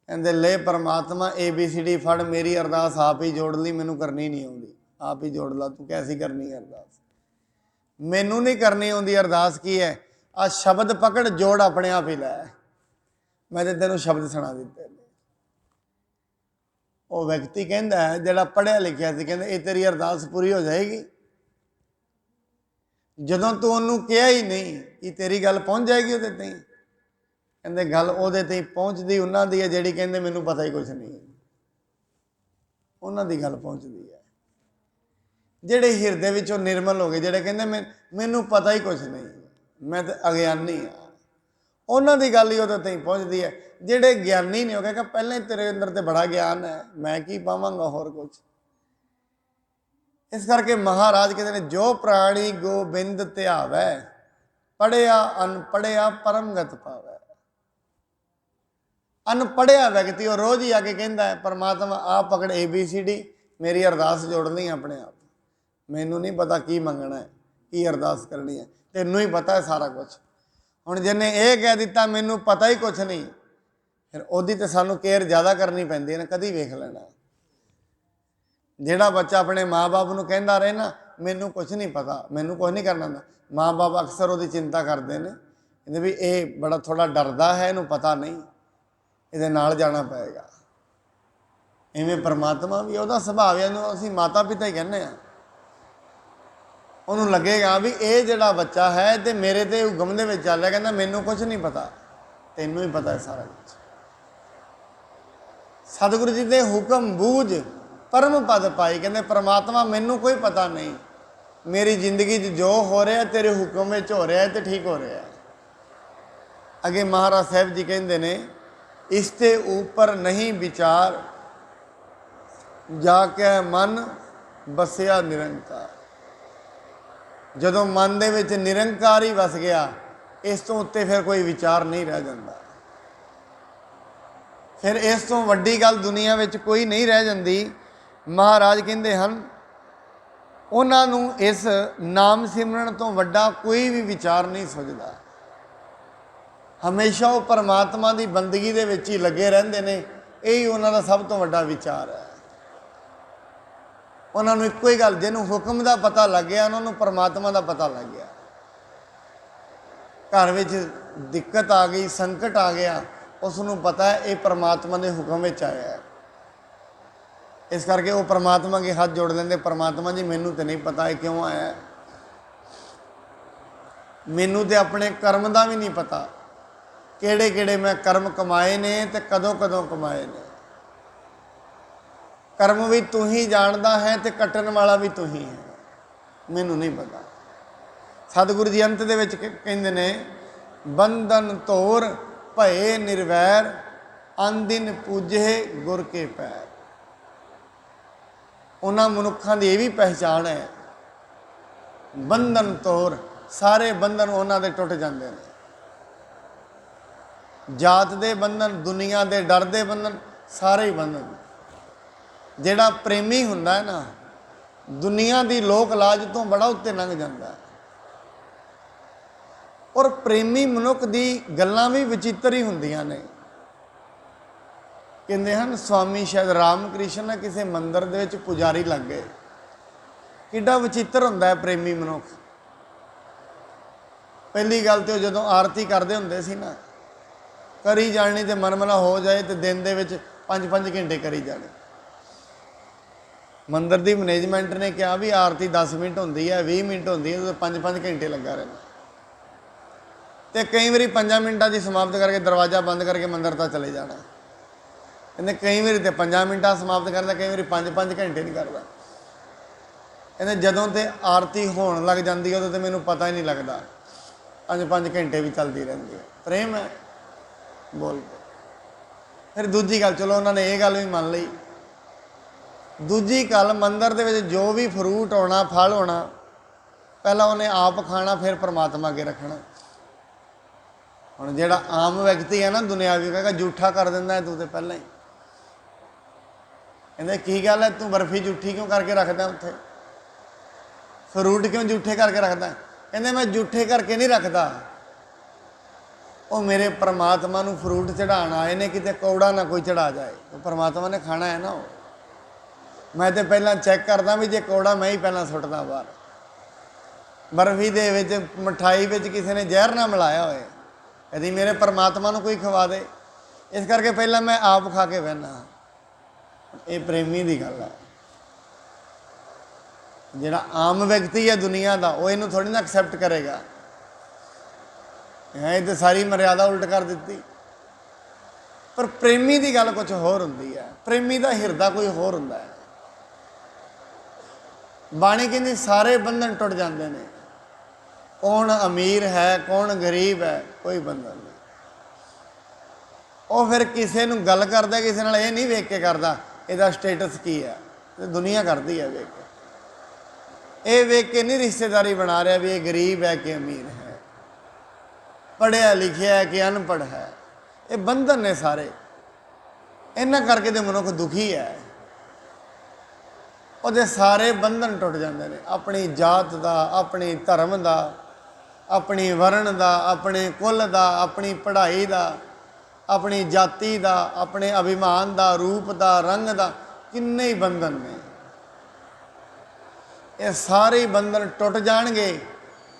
ਕਹਿੰਦੇ, ਲੈ ਪਰਮਾਤਮਾ ABCD ਫੜ, ਮੇਰੀ ਅਰਦਾਸ ਆਪ ਹੀ ਜੋੜ ਲਈ, ਮੈਨੂੰ ਕਰਨੀ ਨਹੀਂ ਆਉਂਦੀ, ਆਪ ਹੀ ਜੋੜ ਲਾ, ਤੂੰ ਕੈਸੀ ਕਰਨੀ ਹੈ ਅਰਦਾਸ, ਮੈਨੂੰ ਨਹੀਂ ਕਰਨੀ ਆਉਂਦੀ ਅਰਦਾਸ। ਕੀ ਹੈ ਆ ਸ਼ਬਦ ਪਕੜ, ਜੋੜ ਆਪਣੇ ਆਪ ਹੀ ਲੈ, ਮੈਂ ਤੇ ਤੈਨੂੰ ਸ਼ਬਦ ਸੁਣਾ ਦਿੱਤੇ। ਉਹ ਵਿਅਕਤੀ ਕਹਿੰਦਾ ਹੈ ਜਿਹੜਾ ਪੜ੍ਹਿਆ ਲਿਖਿਆ ਸੀ, ਕਹਿੰਦਾ ਇਹ ਤੇਰੀ ਅਰਦਾਸ ਪੂਰੀ ਹੋ ਜਾਏਗੀ ਜਦੋਂ ਤੂੰ ਉਹਨੂੰ ਕਿਹਾ ਹੀ ਨਹੀਂ ਕਿ ਤੇਰੀ ਗੱਲ ਪਹੁੰਚ ਜਾਏਗੀ ਉਹਦੇ ਤੇ। ਕਹਿੰਦੇ ਗੱਲ ਉਹਦੇ ਤੇ ਪਹੁੰਚਦੀ ਉਹਨਾਂ ਦੀ ਹੈ ਜਿਹੜੀ ਕਹਿੰਦੇ ਮੈਨੂੰ ਪਤਾ ਹੀ ਕੁਛ ਨਹੀਂ, ਉਹਨਾਂ ਦੀ ਗੱਲ ਪਹੁੰਚਦੀ ਹੈ। ਜਿਹੜੇ ਹਿਰਦੇ ਵਿੱਚੋਂ ਨਿਰਮਲ ਹੋ ਗਏ, ਜਿਹੜੇ ਕਹਿੰਦੇ ਮੈਨੂੰ ਪਤਾ ਹੀ ਕੁਛ ਨਹੀਂ, ਮੈਂ ਤਾਂ ਅਗਿਆਨੀ ਹਾਂ, ਉਹਨਾਂ ਦੀ ਗੱਲ ਹੀ ਉਹਦੇ ਤੇ ਪਹੁੰਚਦੀ ਹੈ। ਜਿਹੜੇ ਗਿਆਨੀ ਨੇ ਉਹ ਕਹਿੰਦਾ ਪਹਿਲਾਂ ਹੀ ਤੇਰੇ ਅੰਦਰ ਤੇ ਬੜਾ ਗਿਆਨ ਹੈ, ਮੈਂ ਕੀ ਪਾਵਾਂਗਾ ਹੋਰ ਕੁਛ। ਇਸ ਕਰਕੇ ਮਹਾਰਾਜ ਕਹਿੰਦੇ ਨੇ, ਜੋ ਪ੍ਰਾਣੀ ਗੋਬਿੰਦ ਧਿਆਵੈ, ਪੜ੍ਹਿਆ ਅਨਪੜ੍ਹਿਆ ਪਰਮਗਤ ਪਾਵੈ। ਅਨਪੜ੍ਹਿਆ ਵਿਅਕਤੀ ਉਹ ਰੋਜ਼ ਹੀ ਆ ਕੇ ਕਹਿੰਦਾ ਹੈ, ਪਰਮਾਤਮਾ ਆਪ ਪਕੜ ABCD, ਮੇਰੀ ਅਰਦਾਸ ਜੋੜਨੀ ਆਪਣੇ ਆਪ, ਮੈਨੂੰ ਨਹੀਂ ਪਤਾ ਕੀ ਮੰਗਣਾ ਹੈ, ਕੀ ਅਰਦਾਸ ਕਰਨੀ ਹੈ, ਤੈਨੂੰ ਹੀ ਪਤਾ ਹੈ ਸਾਰਾ ਕੁਝ। ਹੁਣ ਜਿਹਨੇ ਇਹ ਕਹਿ ਦਿੱਤਾ ਮੈਨੂੰ ਪਤਾ ਹੀ ਕੁਛ ਨਹੀਂ, ਫਿਰ ਉਹਦੀ ਤਾਂ ਸਾਨੂੰ ਕੇਅਰ ਜ਼ਿਆਦਾ ਕਰਨੀ ਪੈਂਦੀ ਹੈ ਨਾ, ਕਦੀ ਵੇਖ ਲੈਣਾ। ਜਿਹੜਾ ਬੱਚਾ ਆਪਣੇ ਮਾਂ-ਬਾਪ ਨੂੰ ਕਹਿੰਦਾ ਰਹੇ ਨਾ ਮੈਨੂੰ ਕੁਛ ਨਹੀਂ ਪਤਾ, ਮੈਨੂੰ ਕੁਛ ਨਹੀਂ ਕਰਨਾ ਆਉਂਦਾ, ਮਾਂ-ਬਾਪ ਅਕਸਰ ਉਹਦੀ ਚਿੰਤਾ ਕਰਦੇ ਨੇ, ਕਹਿੰਦੇ ਵੀ ਇਹ ਬੜਾ ਥੋੜ੍ਹਾ ਡਰਦਾ ਹੈ, ਇਹਨੂੰ ਪਤਾ ਨਹੀਂ, ਇਹਦੇ ਨਾਲ ਜਾਣਾ ਪਏਗਾ। ਇਵੇਂ ਪਰਮਾਤਮਾ ਵੀ ਉਹਦਾ ਸੁਭਾਅ ਹੈ, ਇਹਨੂੰ ਅਸੀਂ ਮਾਤਾ ਪਿਤਾ ਹੀ ਕਹਿੰਦੇ ਹਾਂ। ਉਹਨੂੰ ਲੱਗੇਗਾ ਵੀ ਇਹ ਜਿਹੜਾ ਬੱਚਾ ਹੈ ਤੇ ਮੇਰੇ ਤੇ ਹੁਕਮ ਦੇ ਵਿੱਚ ਚੱਲ ਰਿਹਾ, ਕਹਿੰਦਾ ਮੈਨੂੰ ਕੁਝ ਨਹੀਂ ਪਤਾ, ਤੈਨੂੰ ਹੀ ਪਤਾ ਹੈ ਸਾਰਾ ਕੁਝ। ਸਤਿਗੁਰੂ ਜੀ ਦੇ ਹੁਕਮ ਬੂਝ ਪਰਮ ਪਦ ਪਾਈ, ਕਹਿੰਦੇ ਪਰਮਾਤਮਾ ਮੈਨੂੰ ਕੋਈ ਪਤਾ ਨਹੀਂ, ਮੇਰੀ ਜ਼ਿੰਦਗੀ 'ਚ ਜੋ ਹੋ ਰਿਹਾ ਤੇਰੇ ਹੁਕਮ ਵਿੱਚ ਹੋ ਰਿਹਾ ਤੇ ਠੀਕ ਹੋ ਰਿਹਾ। ਅੱਗੇ ਮਹਾਰਾਜ ਸਾਹਿਬ ਜੀ ਕਹਿੰਦੇ ਨੇ ਇਸ ਤੇ ਉੱਪਰ ਨਹੀਂ ਵਿਚਾਰ, ਜਾ ਕੇ ਮਨ ਬਸਿਆ ਨਿਰੰਕਾਰ। ਜਦੋਂ ਮਨ ਦੇ ਵਿੱਚ ਨਿਰੰਕਾਰ ਹੀ ਵਸ ਗਿਆ, ਇਸ ਤੋਂ ਉੱਤੇ ਫਿਰ ਕੋਈ ਵਿਚਾਰ ਨਹੀਂ ਰਹਿ ਜਾਂਦਾ। ਫਿਰ ਇਸ ਤੋਂ ਵੱਡੀ ਗੱਲ ਦੁਨੀਆ ਵਿੱਚ ਕੋਈ ਨਹੀਂ ਰਹਿ ਜਾਂਦੀ। ਮਹਾਰਾਜ ਕਹਿੰਦੇ ਹਨ ਉਹਨਾਂ ਨੂੰ ਇਸ ਨਾਮ ਸਿਮਰਨ ਤੋਂ ਵੱਡਾ ਕੋਈ ਵੀ ਵਿਚਾਰ ਨਹੀਂ ਸੁਝਦਾ। ਹਮੇਸ਼ਾ ਉਹ ਪਰਮਾਤਮਾ ਦੀ ਬੰਦਗੀ ਦੇ ਵਿੱਚ ਹੀ ਲੱਗੇ ਰਹਿੰਦੇ ਨੇ, ਇਹੀ ਉਹਨਾਂ ਦਾ ਸਭ ਤੋਂ ਵੱਡਾ ਵਿਚਾਰ ਹੈ। ਉਹਨਾਂ ਨੂੰ ਇੱਕੋ ਹੀ ਗੱਲ, ਜਿਹਨੂੰ ਹੁਕਮ ਦਾ ਪਤਾ ਲੱਗ ਗਿਆ ਉਹਨਾਂ ਨੂੰ ਪਰਮਾਤਮਾ ਦਾ ਪਤਾ ਲੱਗ ਗਿਆ। ਘਰ ਵਿੱਚ ਦਿੱਕਤ ਆ ਗਈ, ਸੰਕਟ ਆ ਗਿਆ, ਉਸ ਨੂੰ ਪਤਾ ਹੈ ਇਹ ਪਰਮਾਤਮਾ ਦੇ ਹੁਕਮ ਵਿੱਚ ਆਇਆ ਹੈ। ਇਸ ਕਰਕੇ ਉਹ ਪਰਮਾਤਮਾ ਅੱਗੇ ਹੱਥ ਜੋੜ ਲੈਂਦੇ, ਪਰਮਾਤਮਾ ਜੀ ਮੈਨੂੰ ਤਾਂ ਨਹੀਂ ਪਤਾ ਇਹ ਕਿਉਂ ਆਇਆ, ਮੈਨੂੰ ਤਾਂ ਆਪਣੇ ਕਰਮ ਦਾ ਵੀ ਨਹੀਂ ਪਤਾ, ਕਿਹੜੇ ਕਿਹੜੇ ਮੈਂ ਕਰਮ ਕਮਾਏ ਨੇ ਤੇ ਕਦੋਂ ਕਦੋਂ ਕਮਾਏ ਨੇ। ਕਰਮ ਵੀ ਤੂੰ ਹੀ ਜਾਣਦਾ ਹੈ ਤੇ ਕੱਟਣ ਵਾਲਾ ਵੀ ਤੂੰ ਹੀ ਹੈ, ਮੈਨੂੰ ਨਹੀਂ ਪਤਾ। ਸਤਿਗੁਰੂ ਜੀ ਅੰਤ ਦੇ ਵਿੱਚ ਕਹਿੰਦੇ ਨੇ ਬੰਧਨ ਤੋਰ ਭਏ ਨਿਰਵੈਰ, ਅਨਦਿਨ ਪੂਜੇ ਗੁਰ ਕੇ ਪੈਰ। ਉਹਨਾਂ ਮਨੁੱਖਾਂ ਦੀ ਇਹ ਵੀ ਪਹਿਚਾਣ ਹੈ, ਬੰਧਨ ਤੋਰ, ਸਾਰੇ ਬੰਧਨ ਉਹਨਾਂ ਦੇ ਟੁੱਟ ਜਾਂਦੇ ਨੇ। ਜਾਤ ਦੇ ਬੰਧਨ, ਦੁਨੀਆ ਦੇ ਡਰ ਦੇ ਬੰਧਨ, ਸਾਰੇ ਹੀ ਬੰਧਨ। ਜਿਹੜਾ ਪ੍ਰੇਮੀ ਹੁੰਦਾ ਹੈ ਨਾ, ਦੁਨੀਆ ਦੀ ਲੋਕ ਲਾਜ ਤੋਂ ਬੜਾ ਉੱਤੇ ਲੰਘ ਜਾਂਦਾ ਹੈ। ਔਰ ਪ੍ਰੇਮੀ ਮਨੁੱਖ ਦੀ ਗੱਲਾਂ ਵੀ ਵਿਚਿੱਤਰ ਹੀ ਹੁੰਦੀਆਂ ਨੇ। ਕਹਿੰਦੇ ਹਨ ਸਵਾਮੀ ਸ਼ਾਇਦ ਰਾਮ ਕ੍ਰਿਸ਼ਨ ਕਿਸੇ ਮੰਦਿਰ ਦੇ ਵਿੱਚ ਪੁਜਾਰੀ ਲੱਗ ਗਏ। ਕਿੱਡਾ ਵਿਚਿੱਤਰ ਹੁੰਦਾ ਹੈ ਪ੍ਰੇਮੀ ਮਨੁੱਖ। ਪਹਿਲੀ ਗੱਲ ਤੇ ਉਹ ਜਦੋਂ ਆਰਤੀ ਕਰਦੇ ਹੁੰਦੇ ਸੀ ਨਾ, ਕਰੀ ਜਾਣੀ ਤੇ ਮਨਮਨਾ ਹੋ ਜਾਏ ਤੇ ਦਿਨ ਦੇ ਵਿੱਚ 5-5 ਘੰਟੇ ਕਰੀ ਜਾਣੇ। ਮੰਦਿਰ ਦੀ ਮੈਨੇਜਮੈਂਟ ਨੇ ਕਿਹਾ ਵੀ ਆਰਤੀ 10 ਮਿੰਟ ਹੁੰਦੀ ਹੈ, 20 ਮਿੰਟ ਹੁੰਦੀ ਹੈ, ਤੇ 5-5 ਘੰਟੇ ਲੱਗਾ ਰਹਿਣਾ। ਤੇ ਕਈ ਵਾਰੀ 5 ਮਿੰਟਾਂ ਦੀ ਸਮਾਪਤ ਕਰਕੇ ਦਰਵਾਜ਼ਾ ਬੰਦ ਕਰਕੇ ਮੰਦਿਰ ਤਾਂ ਚਲੇ ਜਾਣਾ। ਕਹਿੰਦੇ ਕਈ ਵਾਰੀ ਤੇ 5 ਮਿੰਟਾਂ ਸਮਾਪਤ ਕਰਦਾ, ਕਈ ਵਾਰੀ 5-5 ਘੰਟੇ ਨਹੀਂ ਕਰਦਾ। ਕਹਿੰਦੇ ਜਦੋਂ ਤੇ ਆਰਤੀ ਹੋਣ ਲੱਗ ਜਾਂਦੀ ਉਦੋਂ ਤੇ ਮੈਨੂੰ ਪਤਾ ਹੀ ਨਹੀਂ ਲੱਗਦਾ, 5-5 ਘੰਟੇ ਵੀ ਚੱਲਦੀ ਰਹਿੰਦੀ ਹੈ। ਪ੍ਰੇਮ ਹੈ ਬੋਲ ਕੇ। ਫਿਰ ਦੂਜੀ ਗੱਲ, ਚਲੋ ਉਹਨਾਂ ਨੇ ਇਹ ਗੱਲ ਵੀ ਮੰਨ ਲਈ। ਦੂਜੀ ਗੱਲ, ਮੰਦਿਰ ਦੇ ਵਿੱਚ ਜੋ ਵੀ ਫਰੂਟ ਆਉਣਾ, ਫਲ ਹੋਣਾ, ਪਹਿਲਾਂ ਉਹਨੇ ਆਪ ਖਾਣਾ, ਫਿਰ ਪਰਮਾਤਮਾ ਅੱਗੇ ਰੱਖਣਾ। ਹੁਣ ਜਿਹੜਾ ਆਮ ਵਿਅਕਤੀ ਹੈ ਨਾ ਦੁਨਿਆਵੀ, ਕਹੇਗਾ ਜੂਠਾ ਕਰ ਦਿੰਦਾ ਹੈ ਤੂੰ ਤੇ ਪਹਿਲਾਂ ਹੀ। ਕਹਿੰਦੇ ਕੀ ਗੱਲ ਹੈ, ਤੂੰ ਬਰਫੀ ਜੂਠੀ ਕਿਉਂ ਕਰਕੇ ਰੱਖਦਾ, ਉੱਥੇ ਫਰੂਟ ਕਿਉਂ ਜੂਠੇ ਕਰਕੇ ਰੱਖਦਾ? ਕਹਿੰਦੇ ਮੈਂ ਜੂਠੇ ਕਰਕੇ ਨਹੀਂ ਰੱਖਦਾ, ਉਹ ਮੇਰੇ ਪਰਮਾਤਮਾ ਨੂੰ ਫਰੂਟ ਚੜਾਉਣ ਆਏ ਨੇ, ਕਿਤੇ ਕੌੜਾ ਨਾ ਕੋਈ ਚੜਾ ਜਾਏ। ਉਹ ਪਰਮਾਤਮਾ ਨੇ ਖਾਣਾ ਹੈ ਨਾ, ਉਹ ਮੈਂ ਤੇ ਪਹਿਲਾਂ ਚੈੱਕ ਕਰਦਾ ਵੀ ਜੇ ਕੌੜਾ ਮੈਂ ਹੀ ਪਹਿਲਾਂ ਸੁੱਟਦਾ ਬਾਹਰ। ਬਰਫੀ ਦੇ ਵਿੱਚ, ਮਠਾਈ ਵਿੱਚ ਕਿਸੇ ਨੇ ਜ਼ਹਿਰ ਨਾ ਮਿਲਾਇਆ ਹੋਏ, ਕਦੀ ਮੇਰੇ ਪਰਮਾਤਮਾ ਨੂੰ ਕੋਈ ਖਵਾ ਦੇ, ਇਸ ਕਰਕੇ ਪਹਿਲਾਂ ਮੈਂ ਆਪ ਖਾ ਕੇ ਬਹਿਨਾ। ਇਹ ਪ੍ਰੇਮੀ ਦੀ ਗੱਲ ਹੈ। ਜਿਹੜਾ ਆਮ ਵਿਅਕਤੀ ਹੈ ਦੁਨੀਆ ਦਾ, ਉਹ ਇਹਨੂੰ ਥੋੜ੍ਹੀ ਨਾ ਐਕਸੈਪਟ ਕਰੇਗਾ। ਇਹ ਤਾਂ ਸਾਰੀ ਮਰਿਆਦਾ ਉਲਟ ਕਰ ਦਿੱਤੀ। ਪਰ ਪ੍ਰੇਮੀ ਦੀ ਗੱਲ ਕੁਝ ਹੋਰ ਹੁੰਦੀ ਹੈ, ਪ੍ਰੇਮੀ ਦਾ ਹਿਰਦਾ ਕੋਈ ਹੋਰ ਹੁੰਦਾ ਹੈ। ਬਾਣੀ ਕਹਿੰਦੀ ਸਾਰੇ ਬੰਧਨ ਟੁੱਟ ਜਾਂਦੇ ਨੇ। ਕੌਣ ਅਮੀਰ ਹੈ, ਕੌਣ ਗਰੀਬ ਹੈ, ਕੋਈ ਬੰਧਨ ਨਹੀਂ। ਉਹ ਫਿਰ ਕਿਸੇ ਨੂੰ ਗੱਲ ਕਰਦਾ, ਕਿਸੇ ਨਾਲ ਇਹ ਨਹੀਂ ਵੇਖ ਕੇ ਕਰਦਾ ਇਹਦਾ ਸਟੇਟਸ ਕੀ ਹੈ, ਤੇ ਦੁਨੀਆ ਕਰਦੀ ਹੈ ਵੇਖ ਕੇ। ਇਹ ਵੇਖ ਕੇ ਨਹੀਂ ਰਿਸ਼ਤੇਦਾਰੀ ਬਣਾ ਰਿਹਾ ਵੀ ਇਹ ਗਰੀਬ ਹੈ ਕਿ ਅਮੀਰ ਹੈ, ਪੜ੍ਹਿਆ ਲਿਖਿਆ ਹੈ ਕਿ ਅਨਪੜ੍ਹ ਹੈ। ਇਹ ਬੰਧਨ ਨੇ ਸਾਰੇ। ਇਹਨਾਂ ਕਰਕੇ ਤੇ ਮਨੁੱਖ ਦੁਖੀ ਹੈ। ਉਹਦੇ ਸਾਰੇ ਬੰਧਨ ਟੁੱਟ ਜਾਂਦੇ ਨੇ, ਆਪਣੀ ਜਾਤ ਦਾ, ਆਪਣੀ ਧਰਮ ਦਾ, अपनी वर्ण का, अपने कुल का, अपनी पढ़ाई का, अपनी जाति का, अपने अभिमान का, रूप का, रंग का, किन्ने ही बंधन ने। ये सारे बंधन टुट जाएंगे,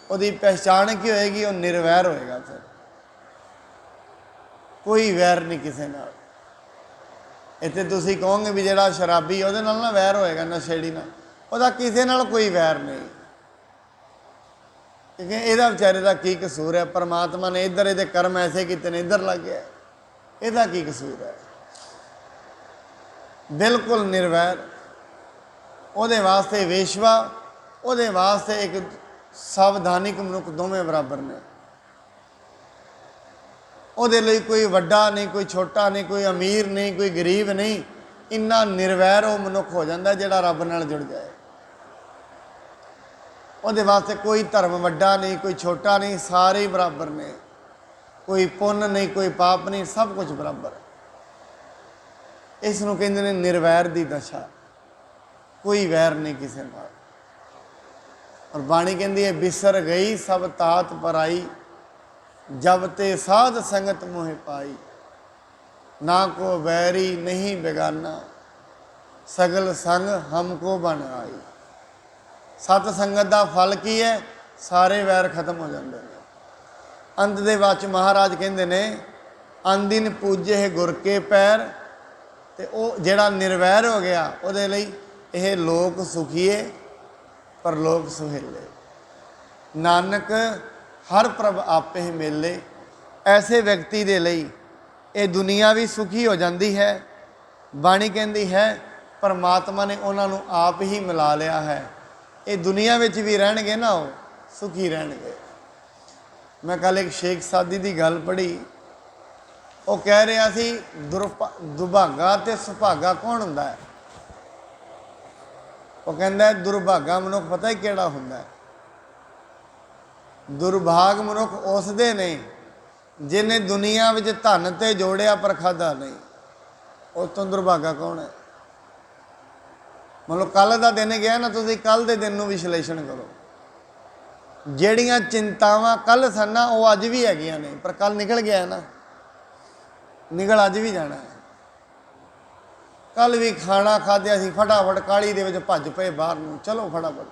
उसकी पहचान की होएगी, वो निर्वैर होएगा। फिर कोई वैर नहीं किसी नाल। इत्थे तुसीं कहोगे भी जिहड़ा शराबी उहदे नाल ना वैर होएगा, नशेड़ी नाल, उहदा किसी नाल कोई वैर नहीं, क्योंकि इहदा बेचारे का की कसूर है। परमात्मा ने इधर इहदे कर्म ऐसे किते ने, इधर लग गया, इहदा की कसूर है। बिल्कुल निर्वैर। उहदे वास्ते वेश्वा, उहदे वास्ते एक सावधानिक मनुख दोवें बराबर ने। उहदे लई कोई वड्डा नहीं, कोई छोटा नहीं, कोई अमीर नहीं, कोई गरीब नहीं। इन्ना निर्वैर वो मनुख हो जाता जिहड़ा रब नाल जुड़ जाए। उहदे वास्ते कोई धर्म वड्डा नहीं, कोई छोटा नहीं, सारे ही बराबर ने। कोई पुण्य नहीं, कोई पाप नहीं, सब कुछ बराबर है। इस नूं कहंदे ने निर्वैर दी दशा, कोई वैर नहीं किसी नाल। और बाणी कहती है, बिसर गई सब तात पराई, जब ते साध संगत मोह पाई, ना को बैरी नहीं बेगाना, सगल संग हमको बन आई। सत संगत का फल की है? सारे वैर खत्म हो जाते हैं। अंत दे विच महाराज कहते ने, अनदिन पूजे है गुर के पैर, ते वो जिहड़ा निर्वैर हो गया उहदे लई यह लोक सुखीए परलोक सुहेले। नानक हर प्रभ आपे मेले। ऐसे व्यक्ति दे लई ये दुनिया भी सुखी हो जाती है। बाणी कहती है परमात्मा ने उन्होंने आप ही मिला लिया है। ये दुनिया में भी रहणगे ना, वो सुखी रहणगे। मैं कल एक शेख सादी की गल पढ़ी, वो कह रहा सी दुभागा ते सुभागा कौन हुंदा है? वो कहता है दुर्भागा मनुख पता ही किहड़ा हुंदा है? दुर्भाग मनुख उसदे ने जिन्हें दुनिया में धन ते जोड़िया पर खाधा नहीं। उस तो दुर्भागा कौन है? मतलब कल का दिन गया ना, तुसीं कल के दिन विश्लेषण करो। जिहड़ियां चिंतावां कल सन ना, वो अज भी हैगियां ने, पर कल निकल गया ना, निकल अज भी जाना है। कल भी खाना खाद्या सी, फटाफट काली दे विच भज पे बाहर नूं, चलो फटाफट।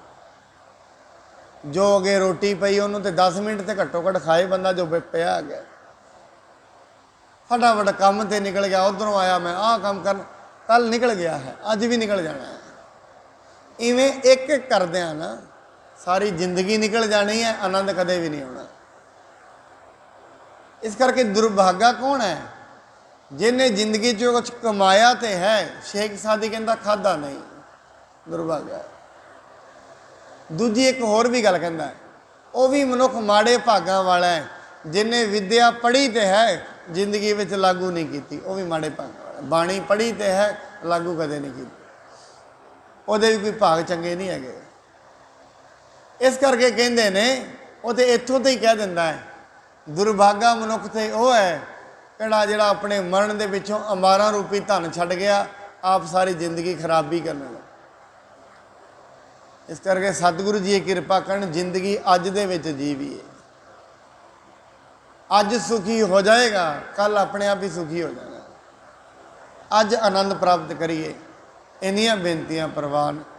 जो अगे रोटी पई उन्होंने तो 10 मिनट से घट्टो घट्ट खाए बंदा, जो पिया आ गया। फटाफट काम ते निकल गया, उधरों आया मैं आह काम कर, कल निकल गया है, अज भी निकल जाना है। इवें एक एक करदे ना सारी जिंदगी निकल जानी है, आनंद कदे भी नहीं होना। इस करके दुर्भागा कौन है? जिन्हें जिंदगी चो कुछ कमाया तो है, शेख सादी कहता खादा नहीं, दुर्भागा। दूजी एक होर भी गल कहता है, वह भी मनुख माड़े भागां वाला है, जिन्हें विद्या पढ़ी तो है, जिंदगी में लागू नहीं की, वह भी माड़े भागां वाला। बाणी पढ़ी तो है, लागू कदे नहीं की, ਉਹਦੇ भी कोई भाग चंगे नहीं है। इस करके कहते ने वो तो इत्थों तो ही कह दिंदा है, दुर्भागा मनुख तो वह है किहड़ा जिहड़ा अपने मरण दे पिछों अंबारां रूपी धन छड्ड गया, आप सारी जिंदगी खराबी करने लगा। इस करके सतगुरु जी कृपा करन, जिंदगी अज दे विच जीवीए। अज सुखी हो जाएगा, कल अपने आप ही सुखी हो जाएगा। अज आनंद प्राप्त करिए। इन्नियां बेनतियां प्रवान।